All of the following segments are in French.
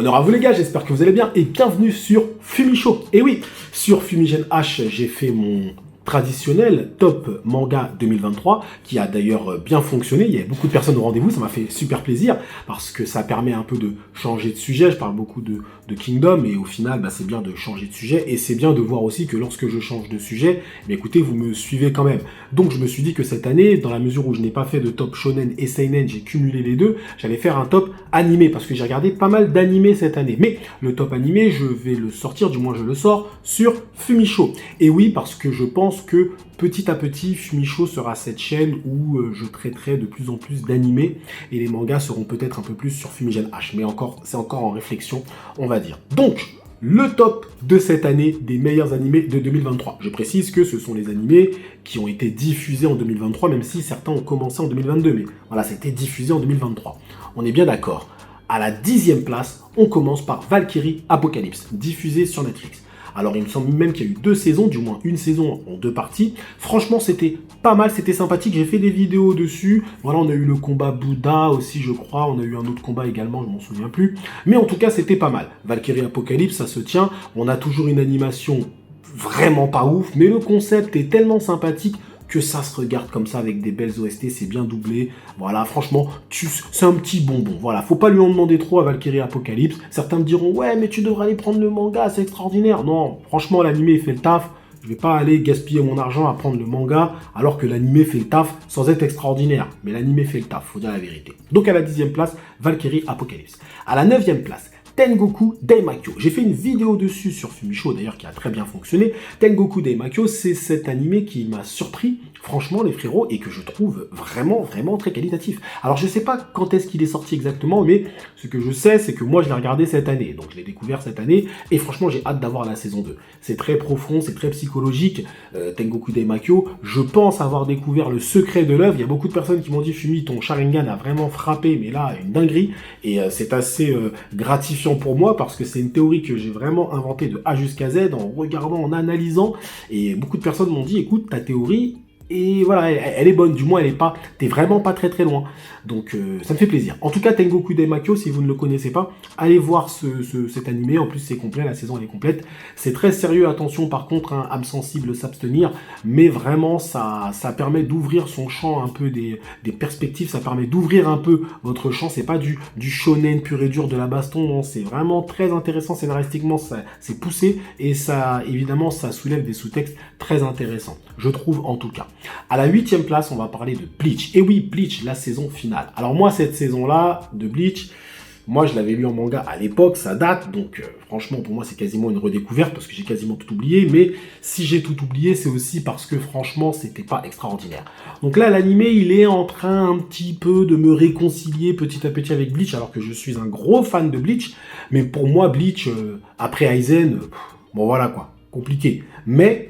Honneur à vous les gars, j'espère que vous allez bien et bienvenue sur Fumichaud. Et oui, sur Fumigène H, j'ai fait mon traditionnel top manga 2023 qui a d'ailleurs bien fonctionné. Il y a beaucoup de personnes au rendez-vous, ça m'a fait super plaisir parce que ça permet un peu de changer de sujet. Je parle beaucoup de Kingdom et au final c'est bien de changer de sujet et c'est bien de voir aussi que lorsque je change de sujet, écoutez, vous me suivez quand même. Donc je me suis dit que cette année, dans la mesure où je n'ai pas fait de top shonen et seinen, j'ai cumulé les deux, j'allais faire un top animé parce que j'ai regardé pas mal d'animés cette année. Mais le top animé, je vais le sortir, du moins je le sors sur Fumichaud. Et oui, parce que je pense que petit à petit, Fumichaud sera cette chaîne où je traiterai de plus en plus d'animés et les mangas seront peut-être un peu plus sur Fumigène H. Mais c'est encore en réflexion, on va dire. Donc, le top de cette année des meilleurs animés de 2023. Je précise que ce sont les animés qui ont été diffusés en 2023, même si certains ont commencé en 2022. Mais voilà, ça a été diffusé en 2023. On est bien d'accord. À la 10e place, on commence par Valkyrie Apocalypse, diffusé sur Netflix. Alors il me semble même qu'il y a eu 2 saisons, du moins une saison en 2 parties. Franchement c'était pas mal, c'était sympathique, j'ai fait des vidéos dessus. Voilà, on a eu le combat Bouddha aussi je crois, on a eu un autre combat également, je m'en souviens plus. Mais en tout cas c'était pas mal. Valkyrie Apocalypse, ça se tient, on a toujours une animation vraiment pas ouf, mais le concept est tellement sympathique que ça se regarde comme ça avec des belles OST, c'est bien doublé. Voilà, franchement, c'est un petit bonbon. Voilà, faut pas lui en demander trop à Valkyrie Apocalypse. Certains me diront, ouais, mais tu devrais aller prendre le manga, c'est extraordinaire. Non, franchement, l'animé fait le taf. Je vais pas aller gaspiller mon argent à prendre le manga alors que l'animé fait le taf sans être extraordinaire. Mais l'animé fait le taf, faut dire la vérité. Donc à la 10e place, Valkyrie Apocalypse. À la 9e place, Tengoku Daimakyo. J'ai fait une vidéo dessus sur Fumichaud d'ailleurs qui a très bien fonctionné. Tengoku Daimakyo, c'est cet animé qui m'a surpris, franchement les frérots, et que je trouve vraiment très qualitatif. Alors je sais pas quand est-ce qu'il est sorti exactement, mais ce que je sais c'est que moi je l'ai regardé cette année, donc je l'ai découvert cette année, et franchement j'ai hâte d'avoir la saison 2. C'est très profond, c'est très psychologique, Tengoku Daimakyo. Je pense avoir découvert le secret de l'œuvre. Il y a beaucoup de personnes qui m'ont dit, Fumi, ton Sharingan a vraiment frappé, mais là une dinguerie, et c'est assez gratifiant pour moi parce que c'est une théorie que j'ai vraiment inventée de A jusqu'à Z en regardant, en analysant, et beaucoup de personnes m'ont dit, écoute, ta théorie, et voilà, elle est bonne, du moins elle est pas, t'es vraiment pas très loin. Donc ça me fait plaisir. En tout cas, Tengoku Daimakyo, si vous ne le connaissez pas, allez voir cet animé. En plus c'est complet, la saison elle est complète. C'est très sérieux, attention par contre, hein, âme sensible, s'abstenir. Mais vraiment, ça permet d'ouvrir son champ un peu des perspectives, ça permet d'ouvrir un peu votre champ. C'est pas du shonen pur et dur de la baston, non, c'est vraiment très intéressant scénaristiquement, c'est poussé. Et ça, évidemment, ça soulève des sous-textes très intéressants, je trouve en tout cas. À la 8e place, on va parler de Bleach. Et oui, Bleach, la saison finale. Alors moi, cette saison-là de Bleach, moi je l'avais lu en manga à l'époque, ça date, donc franchement pour moi c'est quasiment une redécouverte parce que j'ai quasiment tout oublié, mais si j'ai tout oublié, c'est aussi parce que franchement c'était pas extraordinaire. Donc là, l'animé, il est en train un petit peu de me réconcilier petit à petit avec Bleach, alors que je suis un gros fan de Bleach, mais pour moi Bleach, après Aizen, bon voilà quoi, compliqué. Mais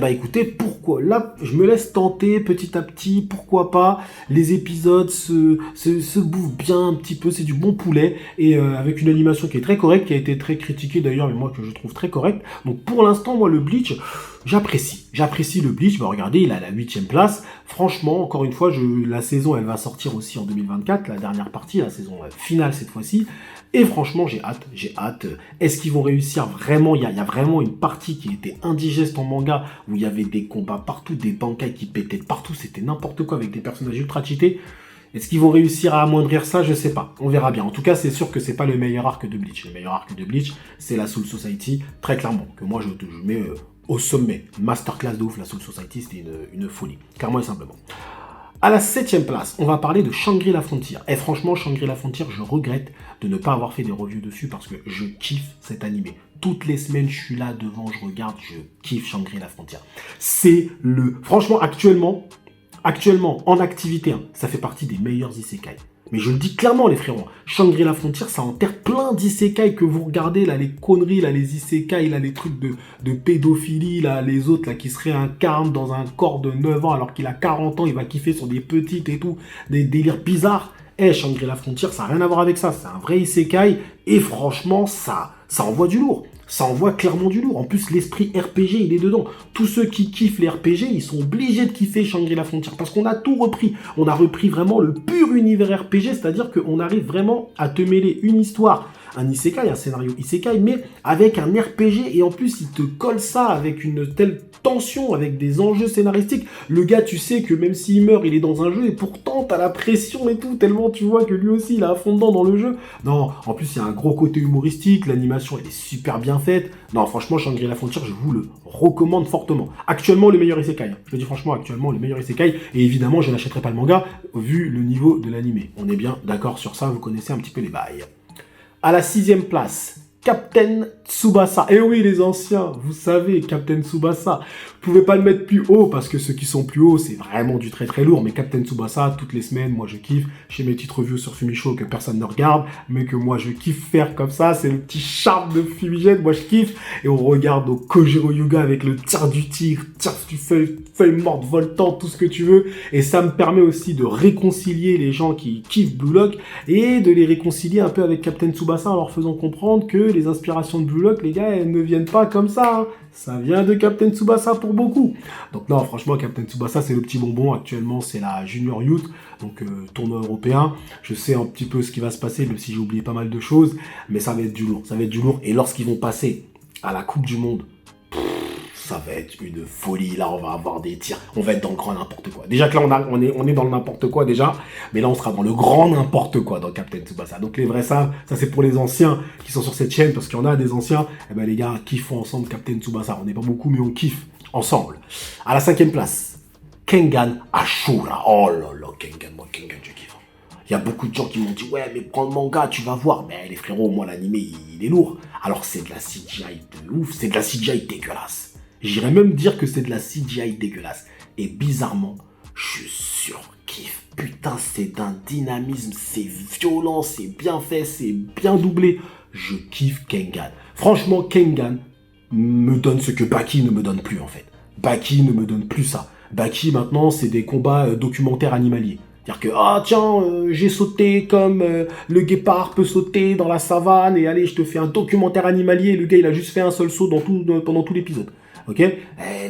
écoutez, pourquoi là, je me laisse tenter petit à petit, pourquoi pas, les épisodes se bouffent bien un petit peu, c'est du bon poulet, et avec une animation qui est très correcte, qui a été très critiquée d'ailleurs, mais moi que je trouve très correcte. Donc pour l'instant, moi le Bleach, j'apprécie le Bleach. Regardez, il est à la 8e place. Franchement, encore une fois, la saison elle va sortir aussi en 2024, la dernière partie, la saison finale cette fois-ci. Et franchement, j'ai hâte. Est-ce qu'ils vont réussir vraiment? Il y a vraiment une partie qui était indigeste en manga, où il y avait des combats partout, des bankai qui pétaient partout, c'était n'importe quoi avec des personnages ultra cheatés. Est-ce qu'ils vont réussir à amoindrir ça? Je sais pas. On verra bien. En tout cas, c'est sûr que c'est pas le meilleur arc de Bleach. Le meilleur arc de Bleach, c'est la Soul Society, très clairement, que moi je mets au sommet. Masterclass de ouf, la Soul Society, c'était une folie. Clairement et simplement. À la 7e place, on va parler de Shangri-La Frontier. Et franchement, Shangri-La Frontier, je regrette de ne pas avoir fait des reviews dessus parce que je kiffe cet animé. Toutes les semaines, je suis là devant, je regarde, je kiffe Shangri-La Frontier. Franchement, actuellement, en activité, hein, ça fait partie des meilleurs isekai. Mais je le dis clairement, les frérots, Shangri-La Frontier, ça enterre plein d'isekai que vous regardez, là, les conneries, là, les isekai, là, les trucs de pédophilie, là, les autres, là, qui se réincarnent dans un corps de 9 ans alors qu'il a 40 ans, il va kiffer sur des petites et tout, des délires bizarres. Shangri-La Frontier, ça n'a rien à voir avec ça, c'est un vrai isekai, et franchement, ça envoie du lourd. Ça envoie clairement du lourd. En plus, l'esprit RPG, il est dedans. Tous ceux qui kiffent les RPG, ils sont obligés de kiffer Shangri-La Frontier. Parce qu'on a tout repris. On a repris vraiment le pur univers RPG, c'est-à-dire qu'on arrive vraiment à te mêler une histoire un isekai, un scénario isekai, mais avec un RPG, et en plus, il te colle ça avec une telle tension, avec des enjeux scénaristiques. Le gars, tu sais que même s'il meurt, il est dans un jeu, et pourtant, t'as la pression et tout, tellement tu vois que lui aussi, il a à fond dedans dans le jeu. Non, en plus, il y a un gros côté humoristique, l'animation, elle est super bien faite. Non, franchement, Shangri-La Frontier, je vous le recommande fortement. Actuellement, le meilleur isekai. Je le dis franchement, actuellement, le meilleur isekai, et évidemment, je n'achèterai pas le manga, vu le niveau de l'animé. On est bien d'accord sur ça, vous connaissez un petit peu les bails. À la 6e place, Captain Tsubasa. Eh oui, les anciens, vous savez, Captain Tsubasa. Vous pouvez pas le mettre plus haut, parce que ceux qui sont plus hauts, c'est vraiment du très très lourd. Mais Captain Tsubasa, toutes les semaines, moi je kiffe. J'ai mes petites reviews sur Fumisho que personne ne regarde, mais que moi je kiffe faire comme ça. C'est le petit charme de Fumigène, moi je kiffe. Et on regarde au Kojiro Yuga avec le tir du tigre, tir du feuille morte, voltant, tout ce que tu veux. Et ça me permet aussi de réconcilier les gens qui kiffent Blue Lock et de les réconcilier un peu avec Captain Tsubasa en leur faisant comprendre que les inspirations de Blue Lock, les gars, elles ne viennent pas comme ça. Hein. Ça vient de Captain Tsubasa pour beaucoup. Donc non, franchement, Captain Tsubasa, c'est le petit bonbon. Actuellement, c'est la Junior Youth, donc tournoi européen. Je sais un petit peu ce qui va se passer, même si j'ai oublié pas mal de choses. Mais ça va être du lourd, ça va être du lourd. Et lorsqu'ils vont passer à la Coupe du Monde, ça va être une folie. Là, on va avoir des tirs. On va être dans le grand n'importe quoi. Déjà que là, on est dans le n'importe quoi déjà. Mais là, on sera dans le grand n'importe quoi dans Captain Tsubasa. Donc les vrais ça c'est pour les anciens qui sont sur cette chaîne. Parce qu'il y en a des anciens. Eh ben les gars, kiffons ensemble Captain Tsubasa. On n'est pas beaucoup, mais on kiffe ensemble. À la 5e place, Kengan Ashura. Oh là là, Kengan, moi Kengan, je kiffe. Il y a beaucoup de gens qui m'ont dit, ouais, mais prends le manga, tu vas voir. Mais les frérots, moi, l'animé, il est lourd. Alors, c'est de la CGI de ouf. C'est de la CGI dégueulasse. J'irais même dire que c'est de la CGI dégueulasse. Et bizarrement, je surkiffe. Putain, c'est d'un dynamisme, c'est violent, c'est bien fait, c'est bien doublé. Je kiffe Kengan. Franchement, Kengan me donne ce que Baki ne me donne plus, en fait. Baki ne me donne plus ça. Baki, maintenant, c'est des combats documentaires animaliers. C'est-à-dire que, ah tiens, j'ai sauté comme le guépard peut sauter dans la savane, et allez, je te fais un documentaire animalier, le gars, il a juste fait un seul saut pendant tout l'épisode. Ok. Et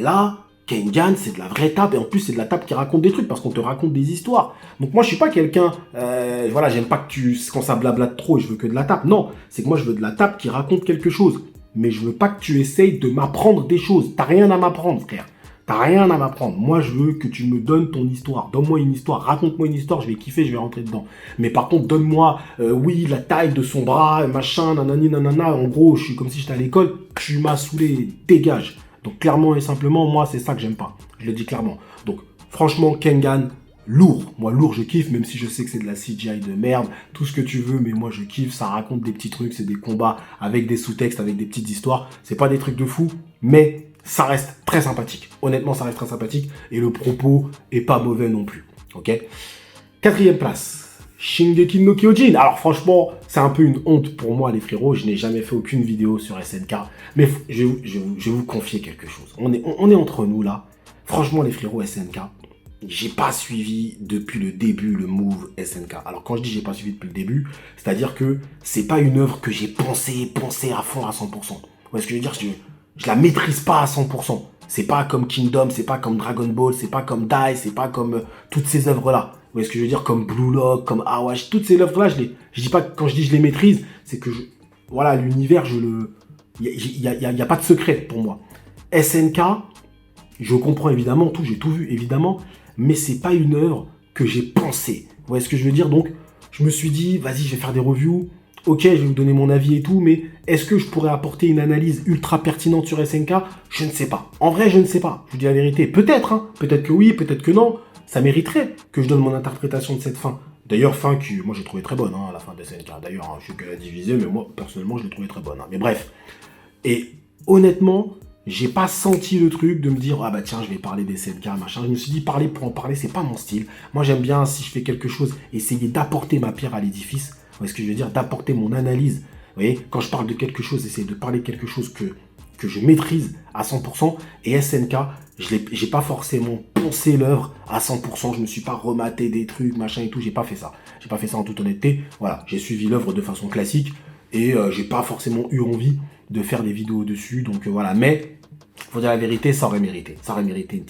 là, Kengan, c'est de la vraie tape, et en plus, c'est de la tape qui raconte des trucs, parce qu'on te raconte des histoires. Donc moi, je suis pas quelqu'un, voilà, j'aime pas que quand ça blablate trop, et je veux que de la tape. Non, c'est que moi, je veux de la tape qui raconte quelque chose. Mais je veux pas que tu essayes de m'apprendre des choses. T'as rien à m'apprendre, frère. T'as rien à m'apprendre. Moi, je veux que tu me donnes ton histoire. Donne-moi une histoire. Raconte-moi une histoire. Je vais kiffer, je vais rentrer dedans. Mais par contre, donne-moi, oui, la taille de son bras, machin, nanani, nanana. En gros, je suis comme si j'étais à l'école. Tu m'as saoulé. Dégage. Donc, clairement et simplement, moi, c'est ça que j'aime pas. Je le dis clairement. Donc, franchement, Kengan, lourd. Moi, lourd, je kiffe, même si je sais que c'est de la CGI de merde. Tout ce que tu veux, mais moi, je kiffe. Ça raconte des petits trucs. C'est des combats avec des sous-textes, avec des petites histoires. C'est pas des trucs de fou, mais ça reste très sympathique. Honnêtement, ça reste très sympathique. Et le propos est pas mauvais non plus. Ok. 4e place, Shingeki no Kyojin. Alors franchement, c'est un peu une honte pour moi, les frérots. Je n'ai jamais fait aucune vidéo sur SNK. Mais je vais vous confier quelque chose. On est entre nous là. Franchement, les frérots SNK, j'ai pas suivi depuis le début le move SNK. Alors quand je dis j'ai pas suivi depuis le début, c'est-à-dire que c'est pas une œuvre que j'ai pensé à fond à 100%. Vous voyez ce que je veux dire? Je la maîtrise pas à 100%. C'est pas comme Kingdom, c'est pas comme Dragon Ball, c'est pas comme Dai, c'est pas comme toutes ces œuvres-là. Vous voyez ce que je veux dire? Comme Blue Lock, comme Awash, toutes ces œuvres-là, je dis pas, quand je dis je les maîtrise, c'est que voilà, l'univers, il y a pas de secret pour moi. SNK, je comprends évidemment tout, j'ai tout vu évidemment, mais c'est pas une œuvre que j'ai pensée. Vous voyez ce que je veux dire? Donc, je me suis dit, vas-y, je vais faire des reviews. Ok, je vais vous donner mon avis et tout, mais est-ce que je pourrais apporter une analyse ultra pertinente sur SNK? Je ne sais pas. En vrai, je ne sais pas. Je vous dis la vérité. Peut-être, hein. Peut-être que oui, peut-être que non. Ça mériterait que je donne mon interprétation de cette fin. D'ailleurs, fin qui, moi, j'ai trouvé très bonne, hein, la fin de SNK. D'ailleurs, hein, je suis que la diviser, mais moi, personnellement, je l'ai trouvé très bonne. Hein. Mais bref. Et honnêtement, j'ai pas senti le truc de me dire, ah bah tiens, je vais parler des SNK, machin. Je me suis dit, parler pour en parler, c'est pas mon style. Moi, j'aime bien, si je fais quelque chose, essayer d'apporter ma pierre à l'édifice. Vous voyez ce que je veux dire? D'apporter mon analyse. Vous voyez, quand je parle de quelque chose, essayer de parler de quelque chose que je maîtrise à 100%. Et SNK, j'ai pas forcément poncé l'œuvre à 100%. Je me suis pas rematé des trucs, machin et tout. J'ai pas fait ça. J'ai pas fait ça en toute honnêteté. Voilà, j'ai suivi l'œuvre de façon classique. Et j'ai pas forcément eu envie de faire des vidéos dessus. Donc voilà, mais faut dire la vérité, ça aurait mérité. Ça aurait mérité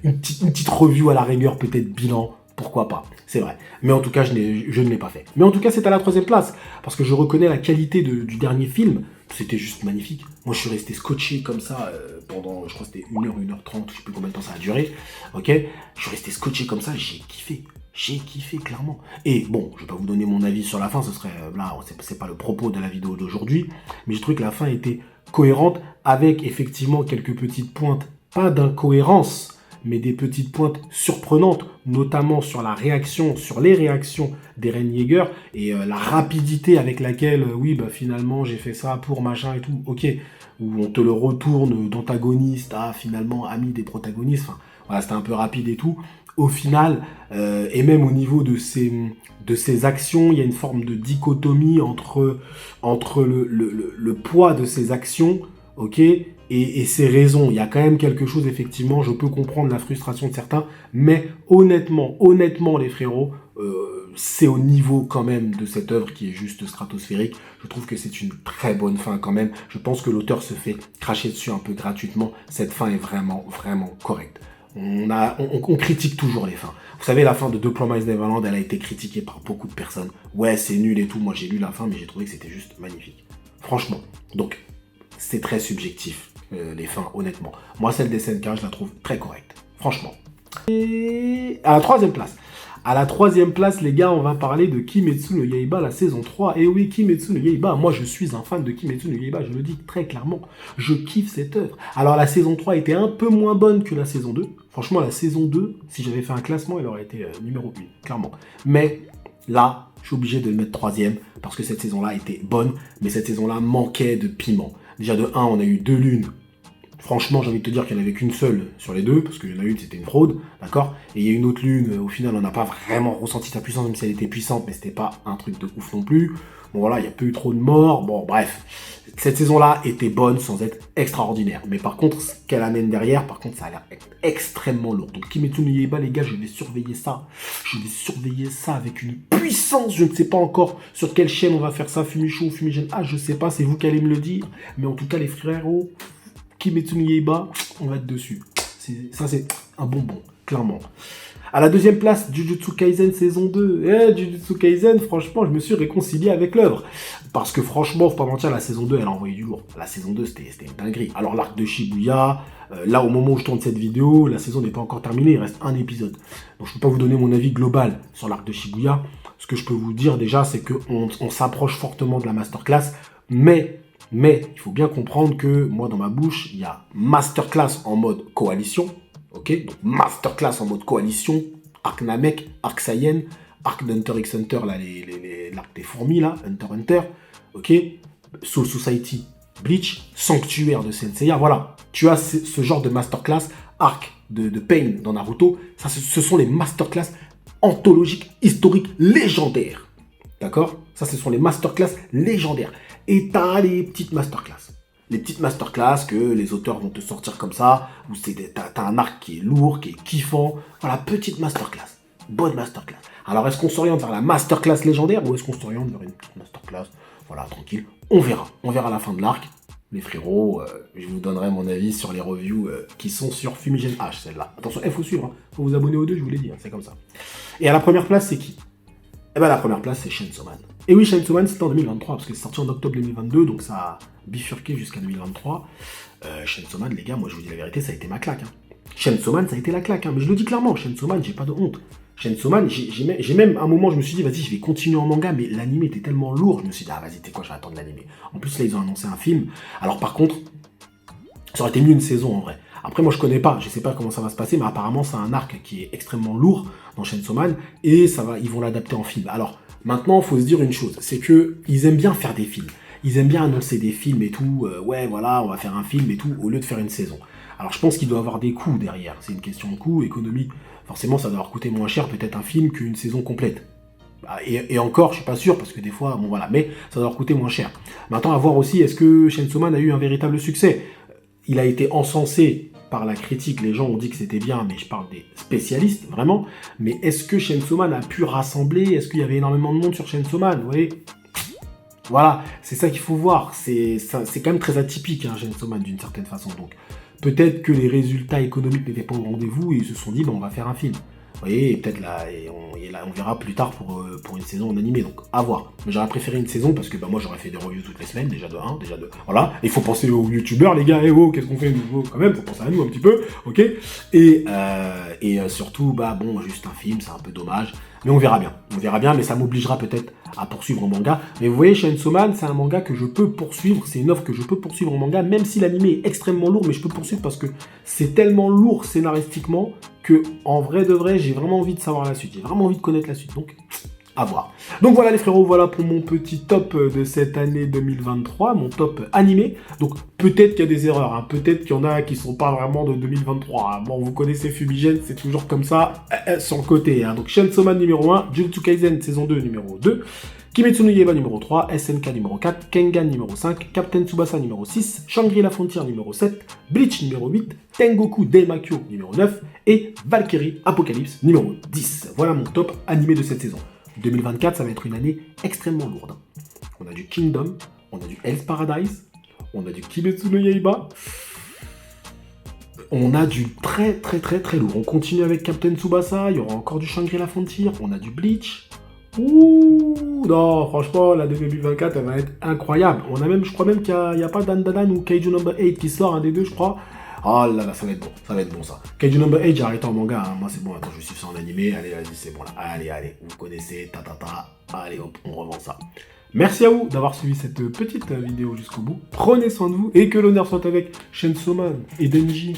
une petite review à la rigueur, peut-être bilan. Pourquoi pas, c'est vrai. Mais en tout cas, je ne l'ai pas fait. Mais en tout cas, c'est à la 3e place, parce que je reconnais la qualité du dernier film. C'était juste magnifique. Moi, je suis resté scotché comme ça pendant, je crois que c'était 1h, 1h30, je sais plus combien de temps ça a duré. Ok. Je suis resté scotché comme ça, j'ai kiffé. J'ai kiffé, clairement. Et bon, je vais pas vous donner mon avis sur la fin, ce serait, là, c'est pas le propos de la vidéo d'aujourd'hui, mais je trouve que la fin était cohérente, avec effectivement quelques petites pointes, pas d'incohérence, mais des petites pointes surprenantes, notamment sur les réactions d'Eren Yeager, et la rapidité avec laquelle, oui, bah finalement, j'ai fait ça pour machin et tout, ok, où on te le retourne d'antagoniste à finalement ami des protagonistes, enfin, voilà, c'était un peu rapide et tout. Au final, et même au niveau de ses actions, il y a une forme de dichotomie entre le poids de ses actions, ok, et ses raisons. Il y a quand même quelque chose, effectivement, je peux comprendre la frustration de certains, mais honnêtement, les frérots, c'est au niveau quand même de cette œuvre qui est juste stratosphérique. Je trouve que c'est une très bonne fin quand même. Je pense que l'auteur se fait cracher dessus un peu gratuitement. Cette fin est vraiment, vraiment correcte. On critique toujours les fins. Vous savez, la fin de The Promised Neverland, elle a été critiquée par beaucoup de personnes. Ouais, c'est nul et tout. Moi, j'ai lu la fin, mais j'ai trouvé que c'était juste magnifique. Franchement. Donc, c'est très subjectif, les fins, honnêtement. Moi, celle des SNK, je la trouve très correcte. Franchement. Et à la 3e place. À la 3e place, les gars, on va parler de Kimetsu no Yaiba, la saison 3. Et oui, Kimetsu no Yaiba, moi je suis un fan de Kimetsu no Yaiba, je le dis très clairement. Je kiffe cette œuvre. Alors la saison 3 était un peu moins bonne que la saison 2. Franchement, la saison 2, si j'avais fait un classement, elle aurait été numéro 1, clairement. Mais là, je suis obligé de le mettre 3e, parce que cette saison-là était bonne, mais cette saison-là manquait de piment. Déjà de 1, on a eu 2 lunes. Franchement, j'ai envie de te dire qu'il n'y en avait qu'une seule sur les deux, parce qu'il y en a une, c'était une fraude, d'accord. Et il y a une autre lune, au final, on n'a pas vraiment ressenti sa puissance, même si elle était puissante, mais c'était pas un truc de ouf non plus. Bon voilà, il n'y a pas eu trop de morts, bon bref. Cette saison-là était bonne sans être extraordinaire. Mais par contre, ce qu'elle amène derrière, par contre, ça a l'air extrêmement lourd. Donc Kimetsu no Yaiba, les gars, je vais surveiller ça. Je vais surveiller ça avec une puissance. Je ne sais pas encore sur quelle chaîne on va faire ça, Fumicho ou Fumigène. Ah, je sais pas, c'est vous qui allez me le dire. Mais en tout cas, les frérots, Kimetsu no Yaiba, on va être dessus. Ça, c'est un bonbon, clairement. À la 2e place, Jujutsu Kaisen saison 2. Jujutsu Kaisen, franchement, je me suis réconcilié avec l'œuvre. Parce que franchement, faut pas mentir, la saison 2, elle a envoyé du lourd. La saison 2, c'était une dinguerie. Alors l'arc de Shibuya, là, au moment où je tourne cette vidéo, la saison n'est pas encore terminée, il reste un épisode. Donc je peux pas vous donner mon avis global sur l'arc de Shibuya. Ce que je peux vous dire déjà, c'est qu'on s'approche fortement de la masterclass, mais il faut bien comprendre que moi, dans ma bouche, il y a masterclass en mode coalition. Ok, donc masterclass en mode coalition, Arc Namek, Arc Saiyan, Arc d'Hunter x Hunter, là, l'arc des fourmis, là, Hunter, ok, Soul Society, Bleach, Sanctuaire de Senseiya, voilà, tu as ce genre de masterclass, Arc de Pain dans Naruto, ça, ce sont les masterclass anthologiques, historiques, légendaires, d'accord? Ça, ce sont les masterclass légendaires, et t'as les petites masterclass. Les petites masterclass que les auteurs vont te sortir comme ça, où t'as un arc qui est lourd, qui est kiffant. Voilà, petite masterclass. Bonne masterclass. Alors, est-ce qu'on s'oriente vers la masterclass légendaire ou est-ce qu'on s'oriente vers une petite masterclass? Voilà, tranquille. On verra. On verra à la fin de l'arc. Les frérots, je vous donnerai mon avis sur les reviews qui sont sur Fumigène H, celle-là. Attention, il faut suivre. Hein. Faut vous abonner aux deux, je vous l'ai dit. Hein, c'est comme ça. Et à la première place, c'est qui? Eh ben, la première place, c'est Chainsaw Man. Et oui, Chainsaw Man, c'était en 2023, parce que c'est sorti en octobre 2022, donc ça a bifurqué jusqu'à 2023. Chainsaw Man, les gars, moi je vous dis la vérité, ça a été ma claque. Hein. Chainsaw Man, ça a été la claque, hein. Mais je le dis clairement, Chainsaw Man, j'ai pas de honte. Chainsaw Man, j'ai même un moment, je me suis dit, vas-y, je vais continuer en manga, mais l'anime était tellement lourd, je me suis dit, ah vas-y, t'es quoi, je vais attendre l'anime. En plus, là, ils ont annoncé un film. Alors par contre, ça aurait été mieux une saison en vrai. Après, moi, je connais pas, je sais pas comment ça va se passer, mais apparemment, c'est un arc qui est extrêmement lourd dans Chainsaw Man, et ils vont l'adapter en film. Alors, maintenant, il faut se dire une chose, c'est que ils aiment bien faire des films. Ils aiment bien annoncer des films et tout, ouais, voilà, on va faire un film et tout, au lieu de faire une saison. Alors, je pense qu'il doit y avoir des coûts derrière. C'est une question de coût, économique. Forcément, ça doit leur coûter moins cher, peut-être un film, qu'une saison complète. Et encore, je suis pas sûr, parce que des fois, bon voilà, mais ça doit leur coûter moins cher. Maintenant, à voir aussi, est-ce que Chainsaw Man a eu un véritable succès? Il a été encensé par la critique, les gens ont dit que c'était bien, mais je parle des spécialistes, vraiment. Mais est-ce que Chainsaw Man a pu rassembler? Est-ce qu'il y avait énormément de monde sur Chainsaw Man? Vous voyez? Voilà, c'est ça qu'il faut voir. C'est quand même très atypique, hein, Chainsaw Man, d'une certaine façon. Donc, peut-être que les résultats économiques n'étaient pas au rendez-vous et ils se sont dit, on va faire un film. voyez, et peut-être là, on verra plus tard pour une saison en animé, donc à voir. Mais j'aurais préféré une saison parce que bah, moi j'aurais fait des reviews toutes les semaines, déjà de 1, déjà de... Voilà, il faut penser aux youtubeurs, les gars, oh, qu'est-ce qu'on fait nouveau quand même, faut penser à nous un petit peu, ok. Et surtout, bah bon, juste un film, c'est un peu dommage, mais on verra bien, mais ça m'obligera peut-être à poursuivre en manga. Mais vous voyez, Chainsaw Man, c'est un manga que je peux poursuivre, c'est une offre que je peux poursuivre en manga, même si l'animé est extrêmement lourd, mais je peux poursuivre parce que c'est tellement lourd scénaristiquement que, en vrai de vrai, j'ai vraiment envie de savoir la suite, j'ai vraiment envie de connaître la suite, donc à voir. Donc voilà les frérots, voilà pour mon petit top de cette année 2023, mon top animé. Donc peut-être qu'il y a des erreurs, hein. Peut-être qu'il y en a qui sont pas vraiment de 2023. Hein. Bon, vous connaissez Fumigène, c'est toujours comme ça, sur le côté. Hein. Donc Chainsaw Man numéro 1, Jujutsu Kaisen saison 2 numéro 2, Kimetsu no Yaiba numéro 3, SNK numéro 4, Kengan numéro 5, Captain Tsubasa numéro 6, Shangri-La Frontier numéro 7, Bleach numéro 8, Tengoku Daimakyo numéro 9 et Valkyrie Apocalypse numéro 10. Voilà mon top animé de cette saison. 2024, ça va être une année extrêmement lourde. On a du Kingdom, on a du Hell's Paradise, on a du Kimetsu no Yaiba, on a du très lourd. On continue avec Captain Tsubasa, il y aura encore du Shangri-La Frontier, on a du Bleach. Ouh, non, franchement, la 2024, elle va être incroyable. On a même, je crois même qu'il n'y a pas Dandadan ou Kaiju Number 8 qui sort, un des deux, je crois. Oh là là, ça va être bon ça. Kaiju Number 8, j'ai arrêté en manga, hein. Moi c'est bon, attends, je suis ça en animé, allez, vas-y, c'est bon là. Allez, vous connaissez, allez hop, on revend ça. Merci à vous d'avoir suivi cette petite vidéo jusqu'au bout. Prenez soin de vous et que l'honneur soit avec Chainsaw Man et Denji.